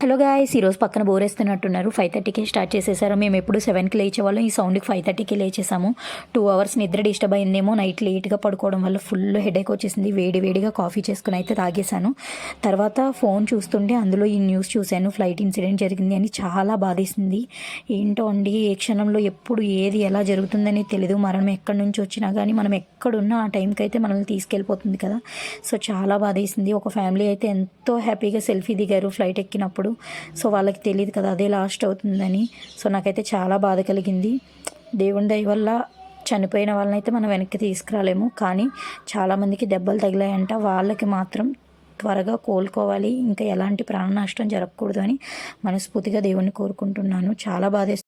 Hello guys, ఈరోజు పక్కన బోరేస్తున్నట్టున్నారు. 5:30కే start చేసేసారు. మేము ఎప్పుడు 7కి లేచేవాళ్ళం. ఈ సౌండ్కి 5:30కి లేచేసాము. 2 అవర్స్ నిద్ర డిస్టర్బ్ అయిందేమో. నైట్ లేట్గా పడుకోవడం వల్ల ఫుల్ హెడేక్ వచ్చేసింది. వేడిగా కాఫీ చేసుకుని అయితే తాగేశాను. తర్వాత ఫోన్ చూస్తుంటే అందులో ఈ న్యూస్ చూశాను. ఫ్లైట్ ఇన్సిడెంట్ జరిగింది అని చాలా బాధేసింది. ఏంటో అండి, ఏ క్షణంలో ఎప్పుడు ఏది ఎలా జరుగుతుందని తెలియదు. మరణం ఎక్కడి నుంచి వచ్చినా కానీ మనం ఎక్కడున్నా ఆ టైంకి అయితే మనల్ని తీసుకెళ్ళిపోతుంది కదా. సో చాలా బాధేసింది. ఒక ఫ్యామిలీ అయితే ఎంతో హ్యాపీగా సెల్ఫీ దిగారు ఫ్లైట్ ఎక్కినప్పుడు. సో వాళ్ళకి తెలియదు కదా అదే లాస్ట్ అవుతుందని. సో నాకైతే చాలా బాధ కలిగింది. దేవుని దయ వల్ల చనిపోయిన వాళ్ళని అయితే మనం వెనక్కి తీసుకురాలేము, కానీ చాలామందికి దెబ్బలు తగిలాయంట. వాళ్ళకి మాత్రం త్వరగా కోలుకోవాలి, ఇంకా ఎలాంటి ప్రాణ నష్టం జరగకూడదు అని మనస్ఫూర్తిగా దేవుణ్ణి కోరుకుంటున్నాను. చాలా బాధేస్తుంది.